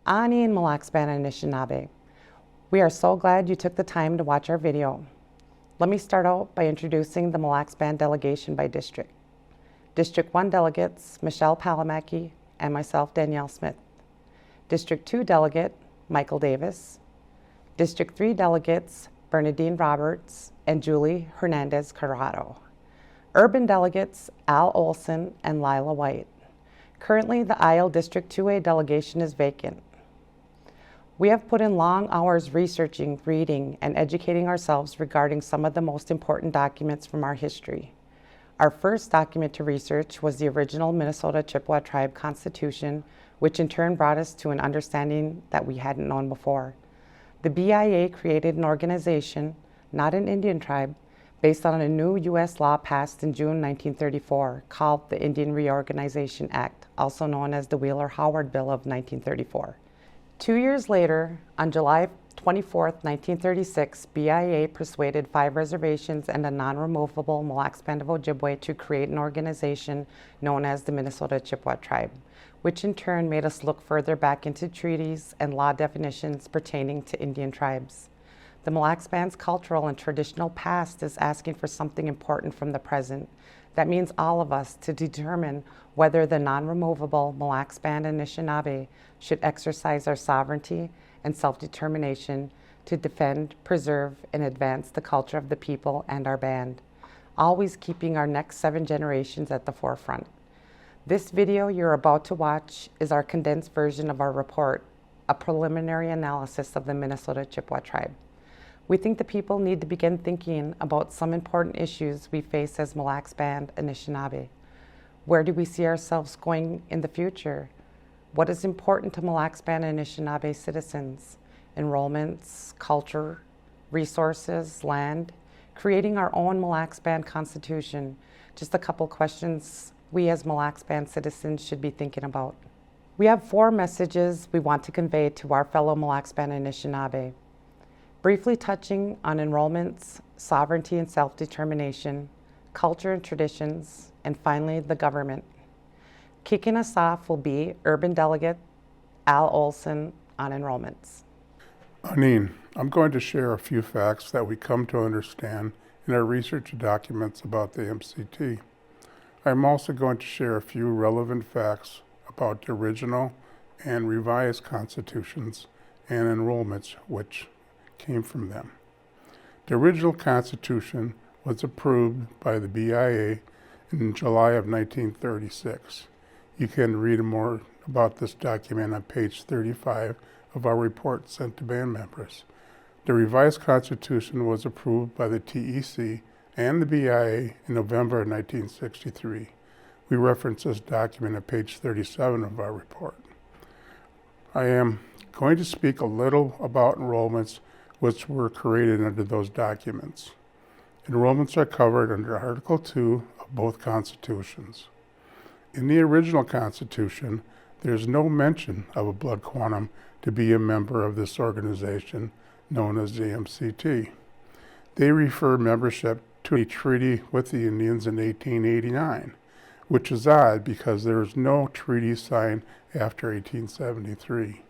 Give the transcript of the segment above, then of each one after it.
Anin Malaxpan Anishinaabe. We are so glad you took the time to watch our video. Let me start out by introducing the Malaxpan delegation by district. District 1 delegates, Michelle Palaki and myself, Danielle Smith. District 2 delegate, Michael Davis. District 3 delegates, Bernadine Roberts and Julie HernandezCurado. Urban delegates, Al Olsen and Lila White. Currently, the Isle District 2A delegation is vacant. We have put in long hours researching, reading, and educating ourselves regarding some of the most important documents from our history. Our first document to research was the original Minnesota Chippewa Tribe Constitution, which in turn brought us to an understanding that we hadn't known before. The BIA created an organization, not an Indian tribe, based on a new U.S. law passed in June 1934 called the Indian Reorganization Act, also known as the Wheeler-Howard Bill of 1934. 2 years later, on July 24, 1936, BIA persuaded 5 reservations and a non-removable Mille Lacs Band of Ojibwe to create an organization known as the Minnesota Chippewa Tribe, which in turn made us look further back into treaties and law definitions pertaining to Indian tribes. The Mille Lacs Band's cultural and traditional past is asking for something important from the present. That means all of us to determine whether the non-removable Mille Lacs Band Anishinaabe should exercise our sovereignty and self-determination to defend, preserve, and advance the culture of the people and our band, always keeping our next 7 generations at the forefront. This video you're about to watch is our condensed version of our report, a preliminary analysis of the Minnesota Chippewa Tribe. We think the people need to begin thinking about some important issues we face as Mille Lacs Band Anishinaabe. Where do we see ourselves going in the future? What is important to Mille Lacs Band Anishinaabe citizens? Enrollments, culture, resources, land, creating our own Mille Lacs Band Constitution. Just a couple questions we as Mille Lacs Band citizens should be thinking about. We have 4 messages we want to convey to our fellow Mille Lacs Band Anishinaabe. Briefly touching on enrollments, sovereignty and self-determination, culture and traditions, and finally the government. Kicking us off will be Urban Delegate Al Olsen on enrollments. Anin, I'm going to share a few facts that we come to understand in our research documents about the MCT. I'm also going to share a few relevant facts about the original and revised constitutions and enrollments which came from them. The original Constitution was approved by the BIA in July of 1936. You can read more about this document on page 35 of our report sent to band members. The revised Constitution was approved by the TEC and the BIA in November of 1963. We reference this document on page 37 of our report. I am going to speak a little about enrollments which were created under those documents. Enrollments are covered under Article 2 of both constitutions. In the original Constitution, there is no mention of a blood quantum to be a member of this organization known as the MCT. They refer membership to a treaty with the Indians in 1889, which is odd because there is no treaty signed after 1873.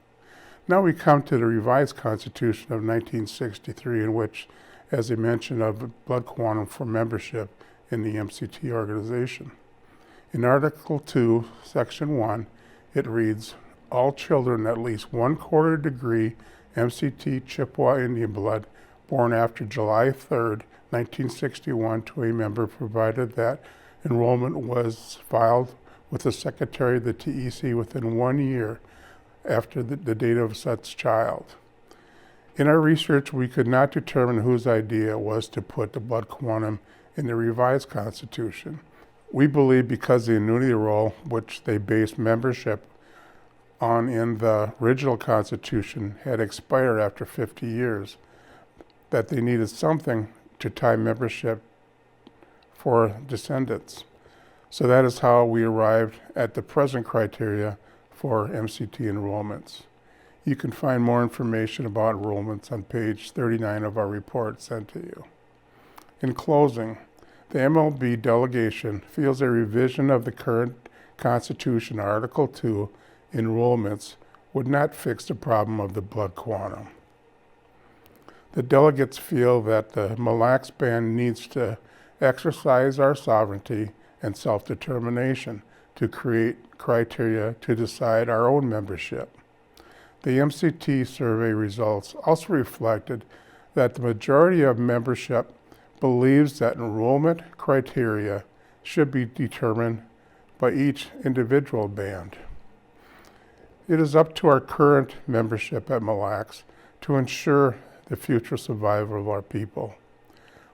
Now we come to the revised Constitution of 1963, in which, as I mentioned, of a blood quantum for membership in the MCT organization. In Article 2, Section 1, it reads, all children at least 1/4 degree MCT Chippewa Indian blood born after July 3rd, 1961 to a member, provided that enrollment was filed with the Secretary of the TEC within 1 year after the date of such child. In our research, we could not determine whose idea it was to put the blood quantum in the revised Constitution. We believe because the annuity roll, which they based membership on in the original Constitution, had expired after 50 years, that they needed something to tie membership for descendants. So that is how we arrived at the present criteria for MCT enrollments. You can find more information about enrollments on page 39 of our report sent to you. In closing, the MLB delegation feels a revision of the current Constitution, Article 2, enrollments would not fix the problem of the blood quantum. The delegates feel that the Mille Lacs Band needs to exercise our sovereignty and self-determination to create criteria to decide our own membership. The MCT survey results also reflected that the majority of membership believes that enrollment criteria should be determined by each individual band. It is up to our current membership at Mille Lacs to ensure the future survival of our people.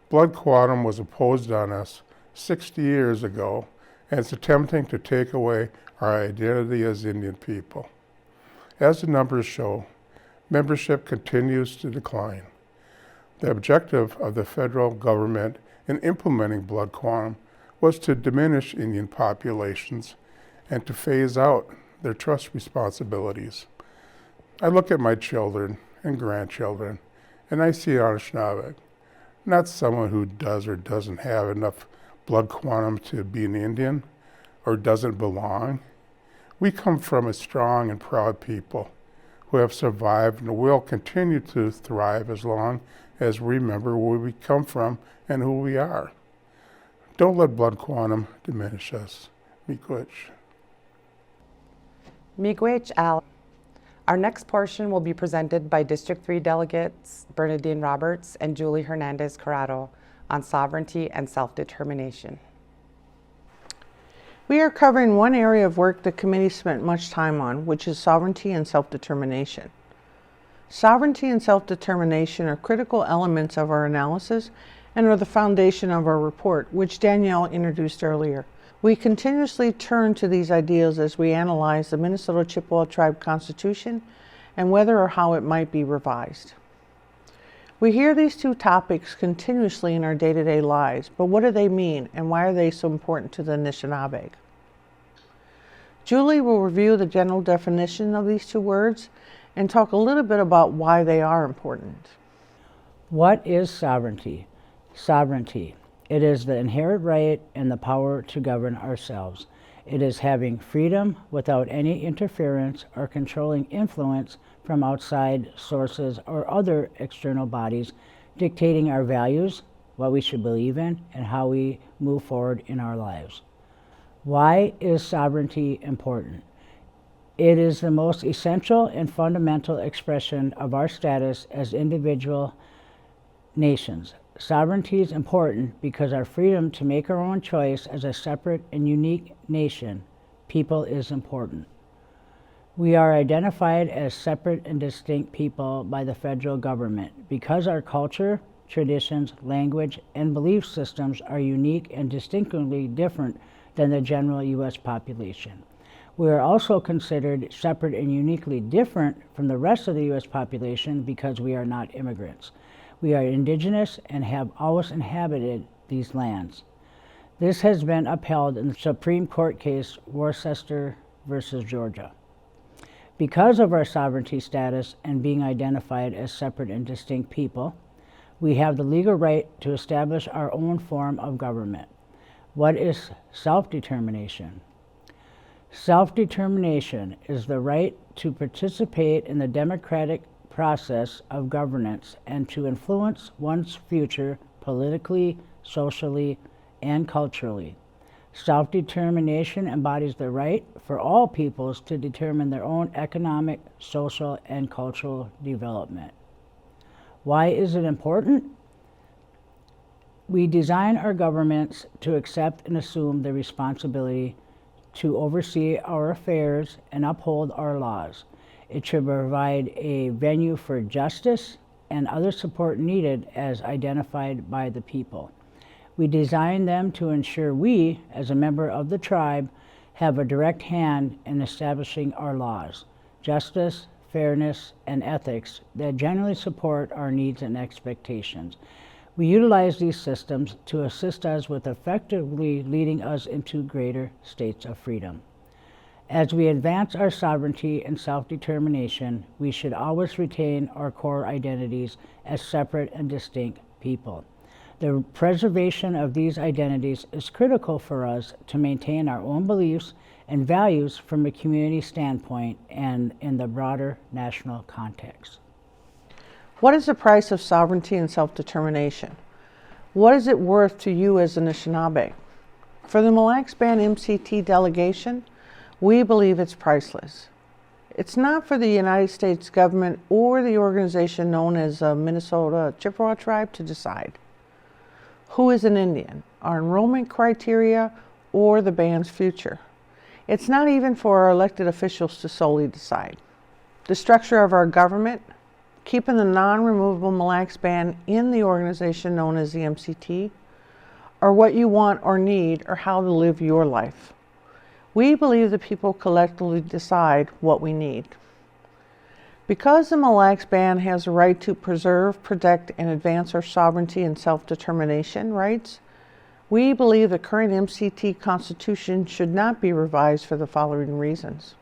Blood quantum was imposed on us 60 years ago and is attempting to take away our identity as Indian people. As the numbers show, membership continues to decline. The objective of the federal government in implementing blood quantum was to diminish Indian populations and to phase out their trust responsibilities. I look at my children and grandchildren, and I see Anishinaabe, not someone who does or doesn't have enough blood quantum to be an Indian or doesn't belong. We come from a strong and proud people who have survived and will continue to thrive as long as we remember where we come from and who we are. Don't let blood quantum diminish us. Miigwech. Miigwech Al. Our next portion will be presented by District 3 delegates Bernadine Roberts and Julie HernandezCurado on sovereignty and self-determination. We are covering one area of work the committee spent much time on, which is sovereignty and self-determination. Sovereignty and self-determination are critical elements of our analysis and are the foundation of our report, which Danielle introduced earlier. We continuously turn to these ideals as we analyze the Minnesota Chippewa Tribe Constitution and whether or how it might be revised. We hear these two topics continuously in our day-to-day lives, but what do they mean and why are they so important to the Anishinaabe? Julie will review the general definition of these two words and talk a little bit about why they are important. What is sovereignty? Sovereignty. It is the inherent right and the power to govern ourselves. It is having freedom without any interference or controlling influence from outside sources or other external bodies dictating our values, what we should believe in, and how we move forward in our lives. Why is sovereignty important? It is the most essential and fundamental expression of our status as individual nations. Sovereignty is important because our freedom to make our own choice as a separate and unique nation, people, is important. We are identified as separate and distinct people by the federal government because our culture, traditions, language, and belief systems are unique and distinctly different than the general U.S. population. We are also considered separate and uniquely different from the rest of the U.S. population because we are not immigrants. We are indigenous and have always inhabited these lands. This has been upheld in the Supreme Court case Worcester versus Georgia. Because of our sovereignty status and being identified as separate and distinct people, we have the legal right to establish our own form of government. What is self-determination? Self-determination is the right to participate in the democratic process of governance and to influence one's future politically, socially, and culturally. Self-determination embodies the right for all peoples to determine their own economic, social, and cultural development. Why is it important? We design our governments to accept and assume the responsibility to oversee our affairs and uphold our laws. It should provide a venue for justice and other support needed as identified by the people. We design them to ensure we, as a member of the tribe, have a direct hand in establishing our laws, justice, fairness, and ethics that generally support our needs and expectations. We utilize these systems to assist us with effectively leading us into greater states of freedom. As we advance our sovereignty and self-determination, we should always retain our core identities as separate and distinct people. The preservation of these identities is critical for us to maintain our own beliefs and values from a community standpoint and in the broader national context. What is the price of sovereignty and self-determination? What is it worth to you as an Anishinaabe? For the Mille Lacs Band MCT delegation, we believe it's priceless. It's not for the United States government or the organization known as the Minnesota Chippewa Tribe to decide who is an Indian, our enrollment criteria, or the band's future. It's not even for our elected officials to solely decide. The structure of our government, keeping the non-removable Mille Lacs Band in the organization known as the MCT, or what you want or need or how to live your life. We believe the people collectively decide what we need. Because the Mille Lacs Band has a right to preserve, protect, and advance our sovereignty and self-determination rights, we believe the current MCT Constitution should not be revised for the following reasons.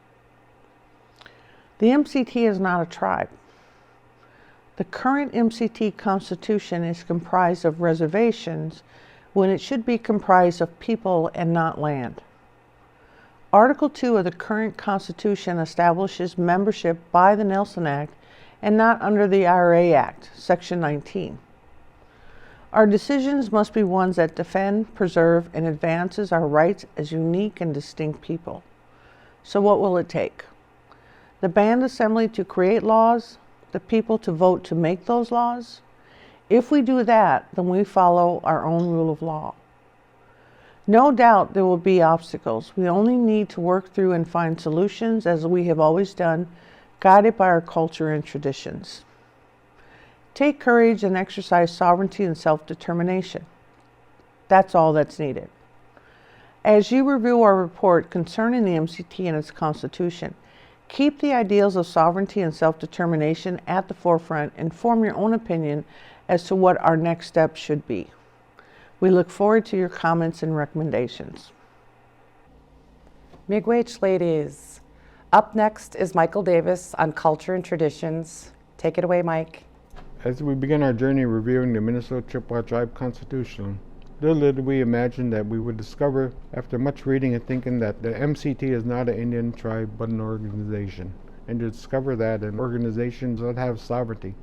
The MCT is not a tribe. The current MCT Constitution is comprised of reservations when it should be comprised of people and not land. Article 2 of the current Constitution establishes membership by the Nelson Act and not under the IRA Act, Section 19. Our decisions must be ones that defend, preserve, and advances our rights as unique and distinct people. So what will it take? The Band Assembly to create laws, the people to vote to make those laws? If we do that, then we follow our own rule of law. No doubt there will be obstacles. We only need to work through and find solutions as we have always done, guided by our culture and traditions. Take courage and exercise sovereignty and self-determination. That's all that's needed. As you review our report concerning the MCT and its Constitution, keep the ideals of sovereignty and self-determination at the forefront and form your own opinion as to what our next steps should be. We look forward to your comments and recommendations. Miigwech ladies. Up next is Michael Davis on culture and traditions. Take it away, Mike. As we begin our journey reviewing the Minnesota Chippewa Tribe Constitution, little did we imagine that we would discover, after much reading and thinking, that the MCT is not an Indian tribe but an organization, and to discover that in organizations that have sovereignty.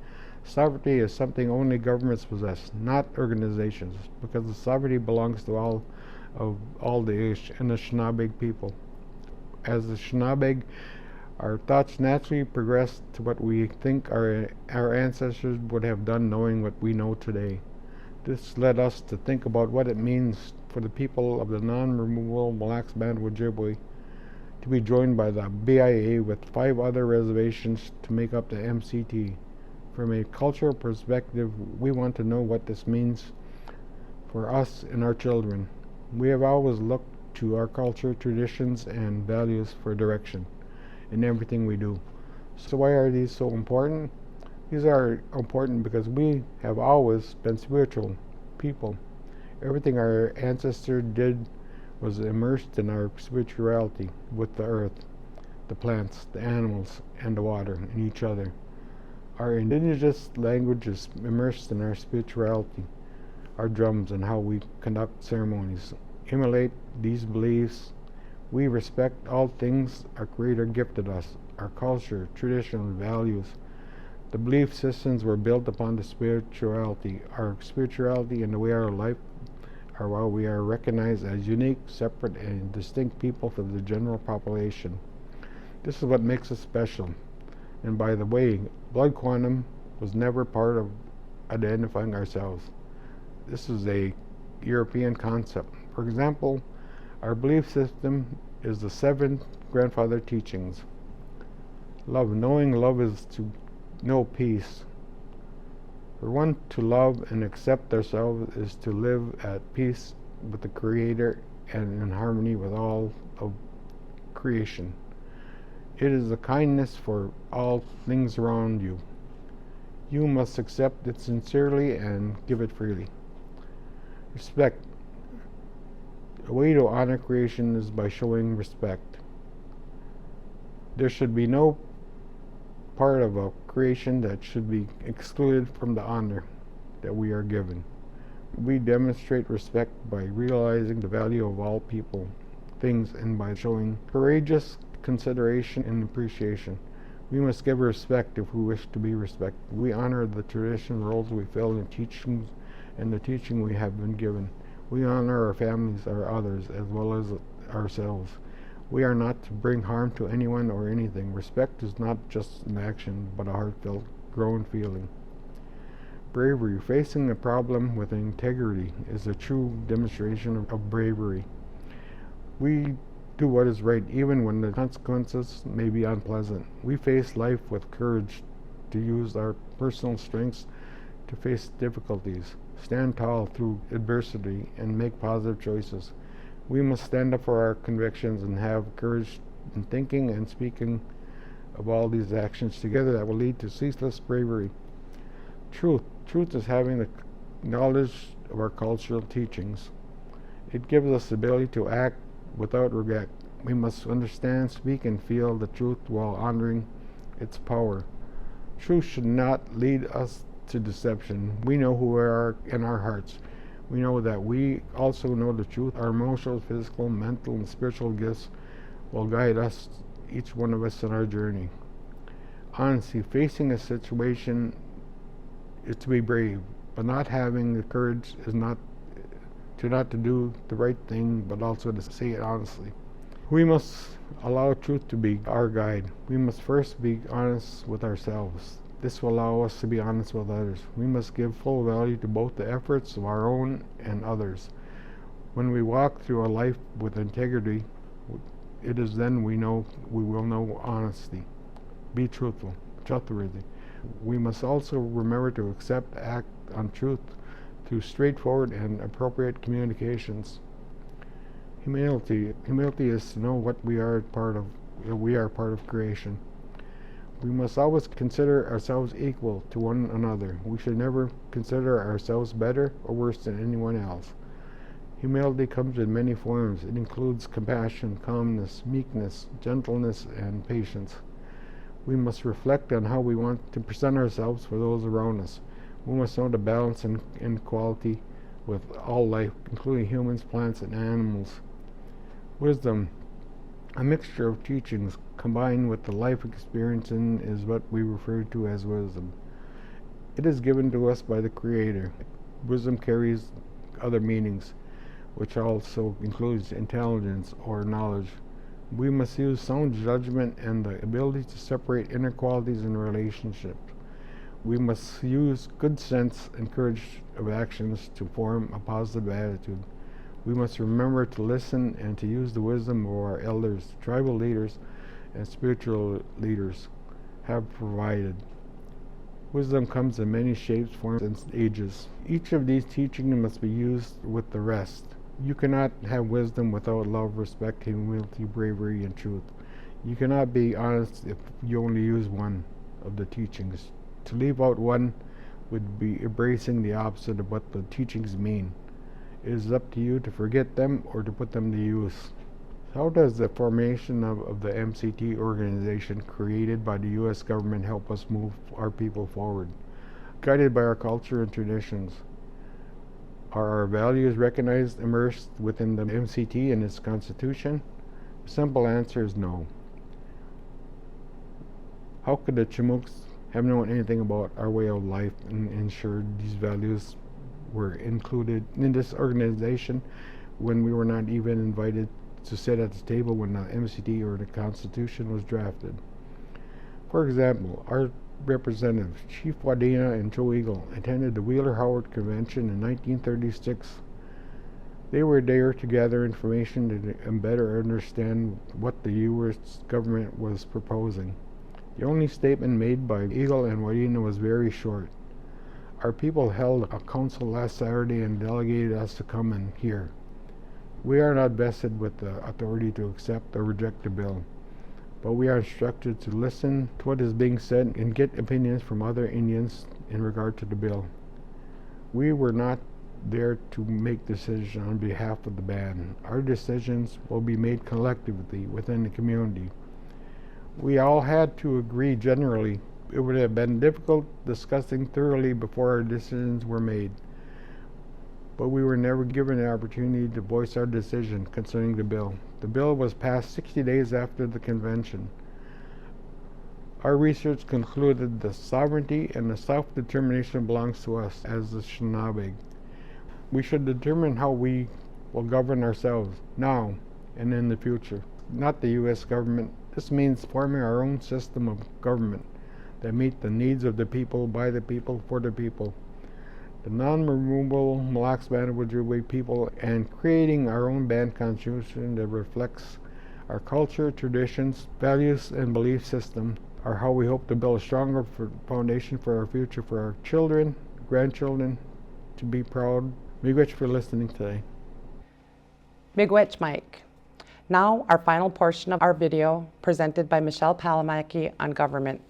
Sovereignty is something only governments possess, not organizations, because the sovereignty belongs to all the Anishinaabe people. As the Anishinaabe, our thoughts naturally progress to what we think our ancestors would have done, knowing what we know today. This led us to think about what it means for the people of the non-removable Mille Lacs Band Ojibwe to be joined by the BIA with 5 other reservations to make up the MCT. From a cultural perspective, we want to know what this means for us and our children. We have always looked to our culture, traditions, and values for direction in everything we do. So why are these so important? These are important because we have always been spiritual people. Everything our ancestors did was immersed in our spirituality with the earth, the plants, the animals, and the water, and each other. Our indigenous language is immersed in our spirituality, our drums, and how we conduct ceremonies. Emulate these beliefs. We respect all things our Creator gifted us, our culture, tradition, values. The belief systems were built upon the spirituality. Our spirituality and the way our life are while we are recognized as unique, separate, and distinct people from the general population. This is what makes us special. And by the way, blood quantum was never part of identifying ourselves. This is a European concept. For example, our belief system is the 7 grandfather teachings. Love. Knowing love is to know peace. For one to love and accept ourselves is to live at peace with the Creator and in harmony with all of creation. It is a kindness for all things around you. You must accept it sincerely and give it freely. Respect. A way to honor creation is by showing respect. There should be no part of a creation that should be excluded from the honor that we are given. We demonstrate respect by realizing the value of all people, things, and by showing courageous consideration and appreciation. We must give respect if we wish to be respected. We honor the traditional roles we fill in teachings and the teaching we have been given. We honor our families, our others, as well as ourselves. We are not to bring harm to anyone or anything. Respect is not just an action, but a heartfelt, grown feeling. Bravery. Facing a problem with integrity is a true demonstration of bravery. We do what is right, even when the consequences may be unpleasant. We face life with courage to use our personal strengths to face difficulties, stand tall through adversity, and make positive choices. We must stand up for our convictions and have courage in thinking and speaking of all these actions together that will lead to ceaseless bravery. Truth. Truth is having the knowledge of our cultural teachings. It gives us the ability to act without regret. We must understand, speak, and feel the truth while honoring its power. Truth should not lead us to deception. We know who we are in our hearts. We know that we also know the truth. Our emotional, physical, mental, and spiritual gifts will guide us, each one of us, in our journey. Honesty. Facing a situation is to be brave, but not having the courage is not to do the right thing, but also to say it honestly. We must allow truth to be our guide. We must first be honest with ourselves. This will allow us to be honest with others. We must give full value to both the efforts of our own and others. When we walk through a life with integrity, it is then we will know honesty. Be truthful, trustworthy. We must also remember to act on truth through straightforward and appropriate communications. Humility. Humility is to know what we are part of. We are part of creation. We must always consider ourselves equal to one another. We should never consider ourselves better or worse than anyone else. Humility comes in many forms. It includes compassion, calmness, meekness, gentleness, and patience. We must reflect on how we want to present ourselves for those around us. We must know the balance and equality with all life, including humans, plants, and animals. Wisdom. A mixture of teachings combined with the life experience is what we refer to as wisdom. It is given to us by the Creator. Wisdom carries other meanings, which also includes intelligence or knowledge. We must use sound judgment and the ability to separate inequalities in relationships. We must use good sense and courage of actions to form a positive attitude. We must remember to listen and to use the wisdom of our elders, tribal leaders, and spiritual leaders have provided. Wisdom comes in many shapes, forms, and ages. Each of these teachings must be used with the rest. You cannot have wisdom without love, respect, humility, bravery, and truth. You cannot be honest if you only use one of the teachings. To leave out one would be embracing the opposite of what the teachings mean. It is up to you to forget them or to put them to use. How does the formation of the MCT organization created by the U.S. government help us move our people forward? Guided by our culture and traditions. Are our values recognized, immersed within the MCT and its constitution? The simple answer is no. How could the Chamuks have known anything about our way of life and ensure these values were included in this organization when we were not even invited to sit at the table when the MCT or the Constitution was drafted? For example, our representatives, Chief Wadena and Joe Eagle, attended the Wheeler-Howard Convention in 1936. They were there to gather information and better understand what the U.S. government was proposing. The only statement made by Eagle and Wadena was very short. Our people held a council last Saturday and delegated us to come and hear. We are not vested with the authority to accept or reject the bill, but we are instructed to listen to what is being said and get opinions from other Indians in regard to the bill. We were not there to make decisions on behalf of the band. Our decisions will be made collectively within the community. We all had to agree generally. It would have been difficult discussing thoroughly before our decisions were made. but we were never given the opportunity to voice our decision concerning the bill. The bill was passed 60 days after the convention. Our research concluded the sovereignty and the self-determination belongs to us as the Anishinaabe. We should determine how we will govern ourselves now and in the future, not the U.S. government. This means forming our own system of government that meet the needs of the people, by the people, for the people. The non-removable Mille Lacs Band of Ojibwe people, and creating our own band constitution that reflects our culture, traditions, values, and belief system are how we hope to build a stronger foundation for our future, for our children, grandchildren, to be proud. Miigwech for listening today. Miigwech, Mike. Now, our final portion of our video presented by Michelle Palaki on government.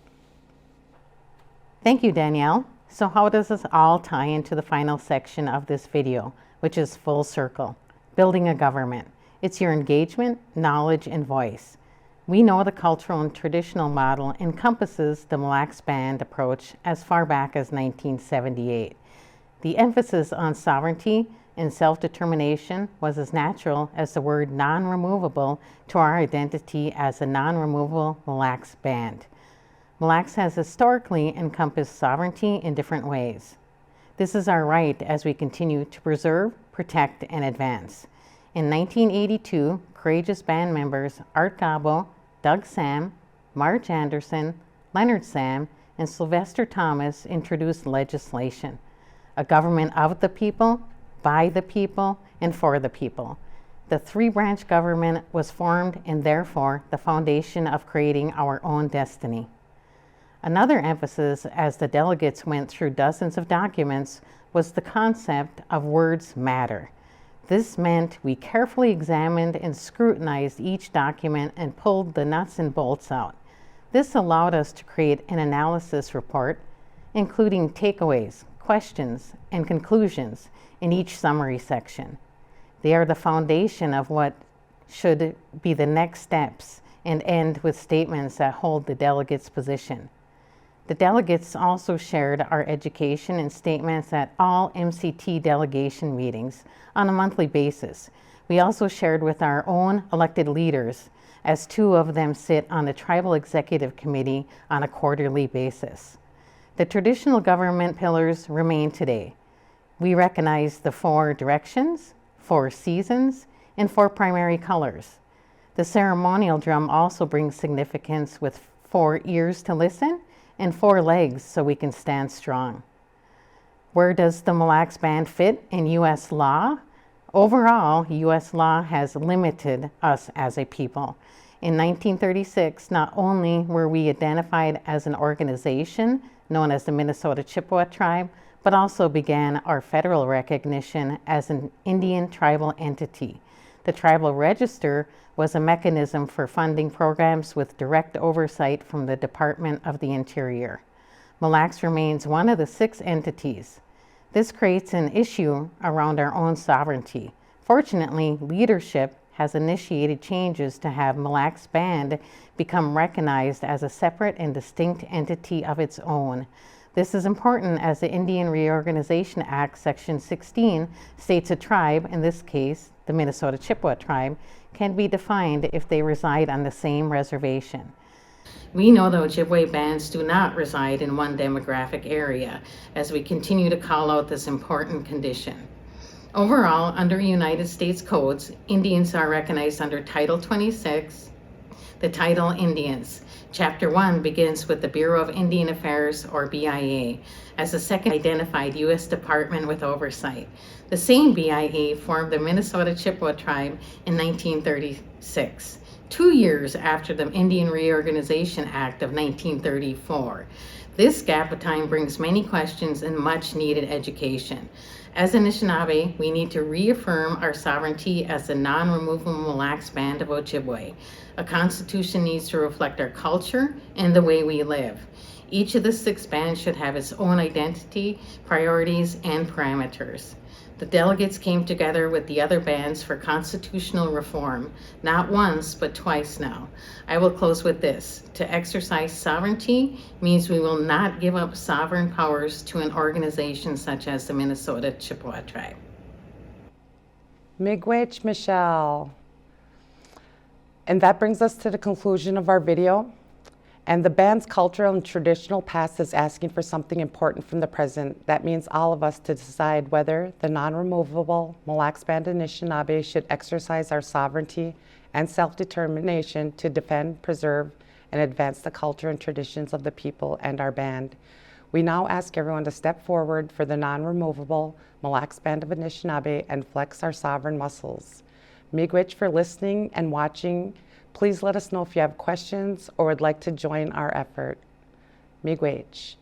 Thank you, Danielle. So how does this all tie into the final section of this video, which is full circle? Building a government. It's your engagement, knowledge, and voice. We know the cultural and traditional model encompasses the Mille Lacs Band approach as far back as 1978. The emphasis on sovereignty and self-determination was as natural as the word non-removable to our identity as a non-removable Mille Lacs Band. Mille Lacs has historically encompassed sovereignty in different ways. This is our right as we continue to preserve, protect, and advance. In 1982, courageous band members Art Gabo, Doug Sam, Marge Anderson, Leonard Sam, and Sylvester Thomas introduced legislation, a government of the people, by the people, and for the people. The three-branch government was formed and therefore the foundation of creating our own destiny. Another emphasis as the delegates went through dozens of documents was the concept of words matter. This meant we carefully examined and scrutinized each document and pulled the nuts and bolts out. This allowed us to create an analysis report, including takeaways, questions, and conclusions in each summary section. They are the foundation of what should be the next steps and end with statements that hold the delegates' position. The delegates also shared our education and statements at all MCT delegation meetings on a monthly basis. We also shared with our own elected leaders, as two of them sit on the Tribal Executive Committee on a quarterly basis. The traditional government pillars remain today. We recognize the 4 directions, 4 seasons, and 4 primary colors. The ceremonial drum also brings significance with 4 ears to listen and 4 legs so we can stand strong. Where does the Mille Lacs Band fit in U.S. law? Overall, U.S. law has limited us as a people. In 1936, not only were we identified as an organization known as the Minnesota Chippewa Tribe, but also began our federal recognition as an Indian tribal entity. The Tribal Register was a mechanism for funding programs with direct oversight from the Department of the Interior. Mille Lacs remains one of the 6 entities. This creates an issue around our own sovereignty. Fortunately, leadership has initiated changes to have Mille Lacs Band become recognized as a separate and distinct entity of its own. This is important as the Indian Reorganization Act, Section 16, states a tribe, in this case, the Minnesota Chippewa Tribe, can be defined if they reside on the same reservation. We know the Ojibwe bands do not reside in one demographic area, as we continue to call out this important condition. Overall, under United States codes, Indians are recognized under Title 26, the title Indians. Chapter 1 begins with the Bureau of Indian Affairs, or BIA, as the second identified U.S. department with oversight. The same BIA formed the Minnesota Chippewa Tribe in 1936, 2 years after the Indian Reorganization Act of 1934. This gap of time brings many questions and much needed education. As Anishinaabe, we need to reaffirm our sovereignty as a non-removable Mille Lacs Band of Ojibwe. A constitution needs to reflect our culture and the way we live. Each of the 6 bands should have its own identity, priorities, and parameters. The delegates came together with the other bands for constitutional reform, not once, but twice now. I will close with this. To exercise sovereignty means we will not give up sovereign powers to an organization such as the Minnesota Chippewa Tribe. Miigwech, Michelle. And that brings us to the conclusion of our video. And the band's cultural and traditional past is asking for something important from the present. That means all of us to decide whether the non-removable Mille Lacs Band Anishinaabe should exercise our sovereignty and self-determination to defend, preserve, and advance the culture and traditions of the people and our band. We now ask everyone to step forward for the non-removable Mille Lacs Band of Anishinaabe and flex our sovereign muscles. Miigwech for listening and watching. Please let us know if you have questions or would like to join our effort. Miigwech.